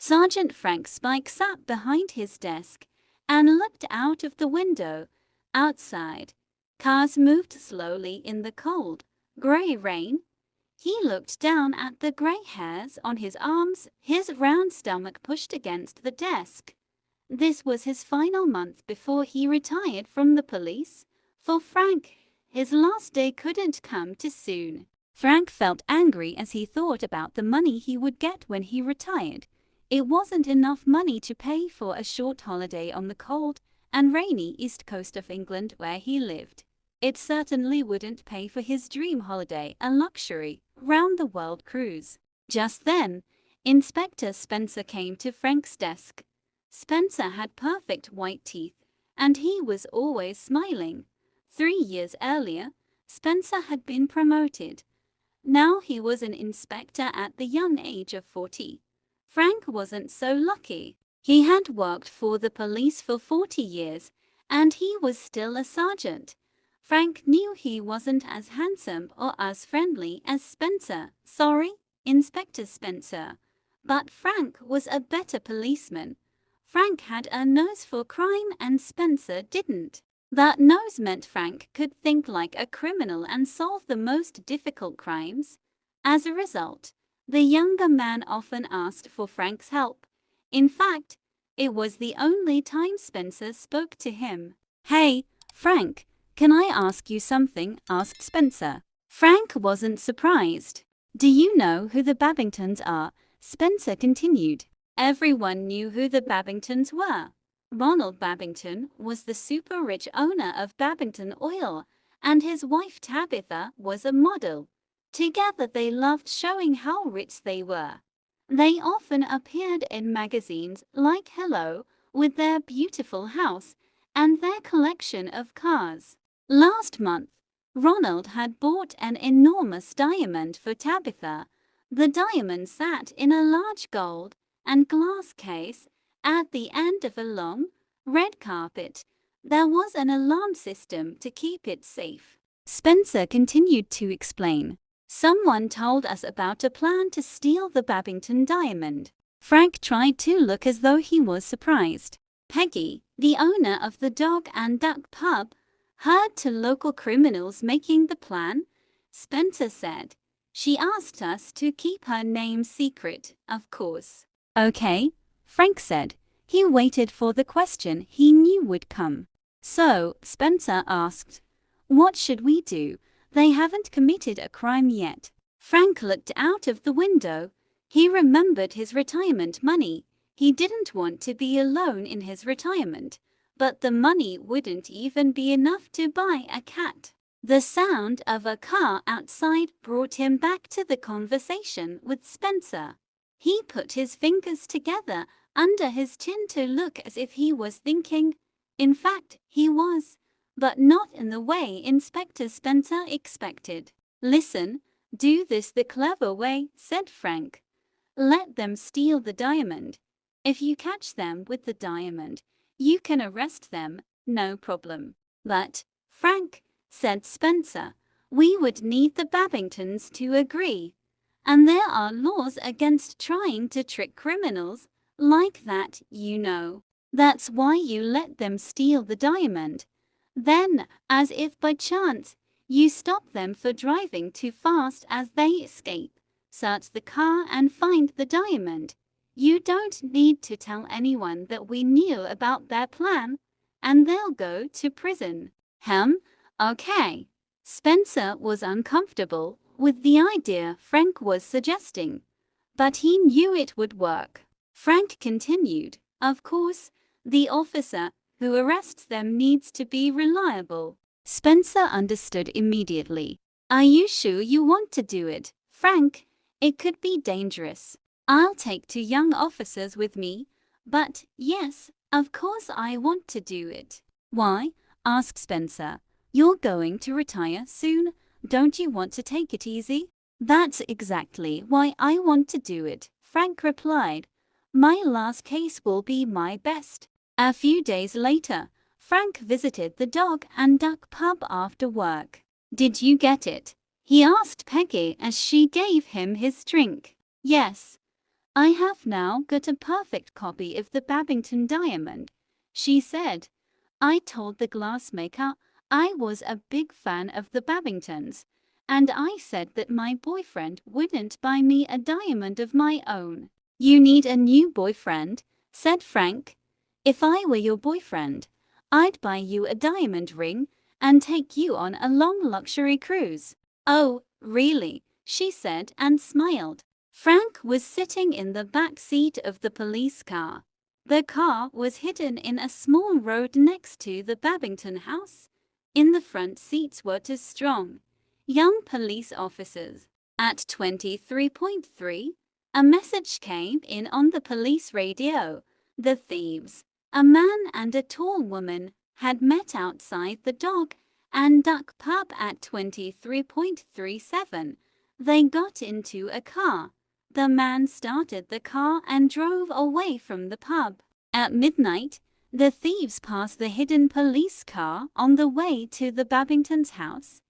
Sergeant Frank Spike sat behind his desk and looked out of the window. Outside, cars moved slowly in the cold, grey rain. He looked down at the grey hairs on his arms, his round stomach pushed against the desk. This was his final month before he retired from the police. For Frank, his last day couldn't come too soon. Frank felt angry as he thought about the money he would get when he retired. It wasn't enough money to pay for a short holiday on the cold and rainy east coast of England where he lived. It certainly wouldn't pay for his dream holiday, a luxury, round-the-world cruise. Just then, Inspector Spencer came to Frank's desk. Spencer had perfect white teeth, and he was always smiling. 3 years earlier, Spencer had been promoted. Now he was an inspector at the young age of 40. Frank wasn't so lucky. He had worked for the police for 40 years, and he was still a sergeant. Frank knew he wasn't as handsome or as friendly as Spencer. Sorry, Inspector Spencer. But Frank was a better policeman. Frank had a nose for crime and Spencer didn't. That nose meant Frank could think like a criminal and solve the most difficult crimes. As a result, the younger man often asked for Frank's help. In fact, it was the only time Spencer spoke to him. "Hey, Frank, can I ask you something?" asked Spencer. Frank wasn't surprised. "Do you know who the Babingtons are?" Spencer continued. Everyone knew who the Babingtons were. Ronald Babington was the super-rich owner of Babington Oil, and his wife Tabitha was a model. Together they loved showing how rich they were. They often appeared in magazines like Hello with their beautiful house and their collection of cars. Last month, Ronald had bought an enormous diamond for Tabitha. The diamond sat in a large gold and glass case at the end of a long, red carpet. There was an alarm system to keep it safe. Spencer continued to explain. "Someone told us about a plan to steal the Babington diamond." Frank tried to look as though he was surprised. "Peggy, the owner of the Dog and Duck pub, heard to local criminals making the plan," Spencer said. "She asked us to keep her name secret, of course." "Okay," Frank said. He waited for the question he knew would come. "So," Spencer asked, "what should we do? They haven't committed a crime yet." Frank looked out of the window. He remembered his retirement money. He didn't want to be alone in his retirement, but the money wouldn't even be enough to buy a cat. The sound of a car outside brought him back to the conversation with Spencer. He put his fingers together under his chin to look as if he was thinking. In fact, he was, but not in the way Inspector Spencer expected. "Listen, do this the clever way," said Frank. "Let them steal the diamond. If you catch them with the diamond, you can arrest them, no problem." "But, Frank," said Spencer, "we would need the Babingtons to agree. And there are laws against trying to trick criminals like that, you know. That's why you let them steal the diamond. Then, as if by chance, you stop them for driving too fast as they escape, search the car and find the diamond. You don't need to tell anyone that we knew about their plan, and they'll go to prison." Okay. Spencer was uncomfortable with the idea Frank was suggesting, but he knew it would work. Frank continued, "Of course, the officer who arrests them needs to be reliable." Spencer understood immediately. "Are you sure you want to do it, Frank? It could be dangerous." "I'll take 2 young officers with me, but yes, of course I want to do it." "Why?" asked Spencer. "You're going to retire soon. Don't you want to take it easy?" "That's exactly why I want to do it," Frank replied. "My last case will be my best." A few days later, Frank visited the Dog and Duck pub after work. "Did you get it?" he asked Peggy as she gave him his drink. "Yes. I have now got a perfect copy of the Babington diamond, she said. I told the glassmaker I was a big fan of the Babingtons, and I said that my boyfriend wouldn't buy me a diamond of my own. You need a new boyfriend, said Frank. If I were your boyfriend, I'd buy you a diamond ring and take you on a long luxury cruise. Oh, really? She said and smiled. Frank was sitting in the back seat of the police car. The car was hidden in a small road next to the Babington house. In the front seats were two strong, young police officers. At 23.3, a message came in on the police radio. The thieves, a man and a tall woman, had met outside the Dog and Duck pub at 23.37. They got into a car. The man started the car and drove away from the pub. At midnight, the thieves passed the hidden police car on the way to the Babingtons' house.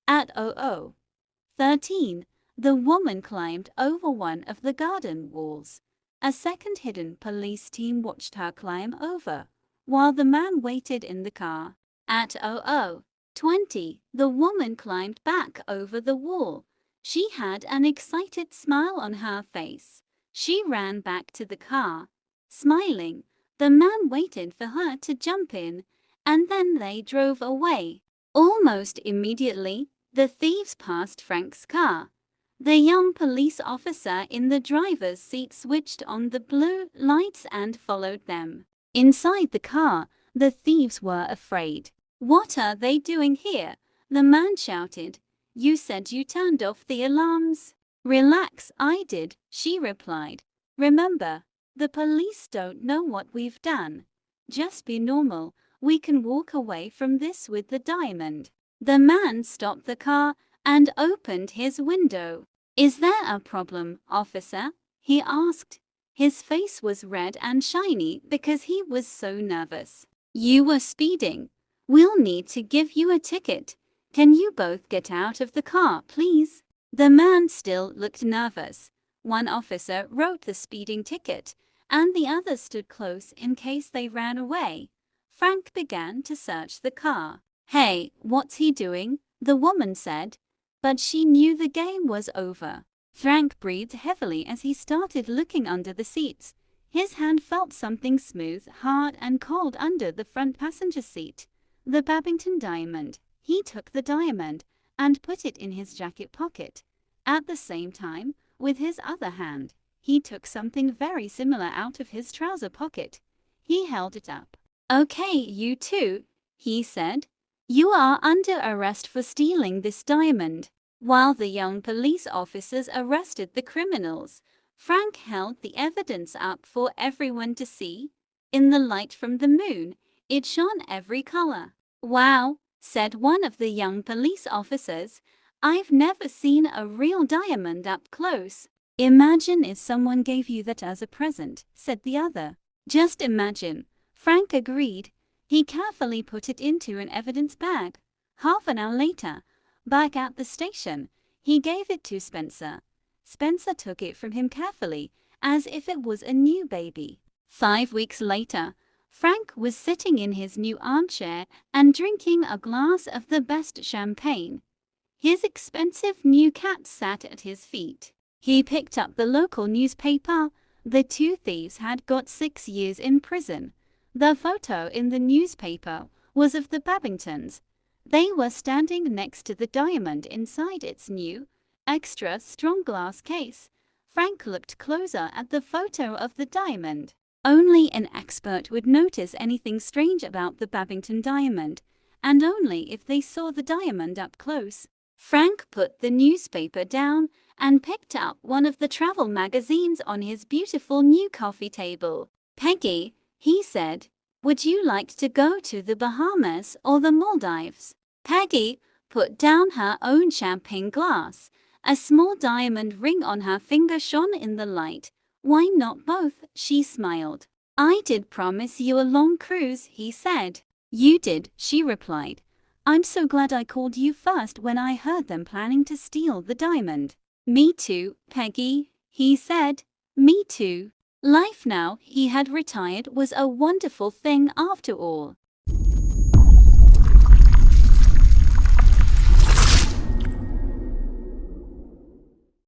At 00:13, the woman climbed over one of the garden walls. A second hidden police team watched her climb over, while the man waited in the car. At 00:20, the woman climbed back over the wall. She had an excited smile on her face. She ran back to the car. Smiling, the man waited for her to jump in, and then they drove away. Almost immediately, the thieves passed Frank's car. The young police officer in the driver's seat switched on the blue lights and followed them. Inside the car, the thieves were afraid. "What are they doing here?" the man shouted. "You said you turned off the alarms." "Relax, I did," she replied. "Remember, the police don't know what we've done. Just be normal. We can walk away from this with the diamond." The man stopped the car and opened his window. "Is there a problem, officer?" he asked. His face was red and shiny because he was so nervous. "You were speeding. We'll need to give you a ticket. Can you both get out of the car, please?" The man still looked nervous. One officer wrote the speeding ticket, and the other stood close in case they ran away. Frank began to search the car. "Hey, what's he doing?" the woman said, but she knew the game was over. Frank breathed heavily as he started looking under the seats. His hand felt something smooth, hard, and cold under the front passenger seat. The Babington diamond. He took the diamond and put it in his jacket pocket. At the same time, with his other hand, he took something very similar out of his trouser pocket. He held it up. "Okay, you two," he said. "You are under arrest for stealing this diamond." While the young police officers arrested the criminals, Frank held the evidence up for everyone to see. In the light from the moon, it shone every color. "Wow," said one of the young police officers. "I've never seen a real diamond up close." "Imagine if someone gave you that as a present," said the other. "Just imagine," Frank agreed. He carefully put it into an evidence bag. Half an hour later, back at the station, he gave it to Spencer. Spencer took it from him carefully, as if it was a new baby. 5 weeks later, Frank was sitting in his new armchair and drinking a glass of the best champagne. His expensive new cat sat at his feet. He picked up the local newspaper. The two thieves had got 6 years in prison. The photo in the newspaper was of the Babingtons. They were standing next to the diamond inside its new, extra strong glass case. Frank looked closer at the photo of the diamond. Only an expert would notice anything strange about the Babington diamond, and only if they saw the diamond up close. Frank put the newspaper down and picked up one of the travel magazines on his beautiful new coffee table. "Peggy," he said, "would you like to go to the Bahamas or the Maldives?" Peggy put down her own champagne glass. A small diamond ring on her finger shone in the light. "Why not both?" she smiled. "I did promise you a long cruise," he said. "You did," she replied. "I'm so glad I called you first when I heard them planning to steal the diamond." "Me too, Peggy," he said. Me too. Life now he had retired was a wonderful thing after all.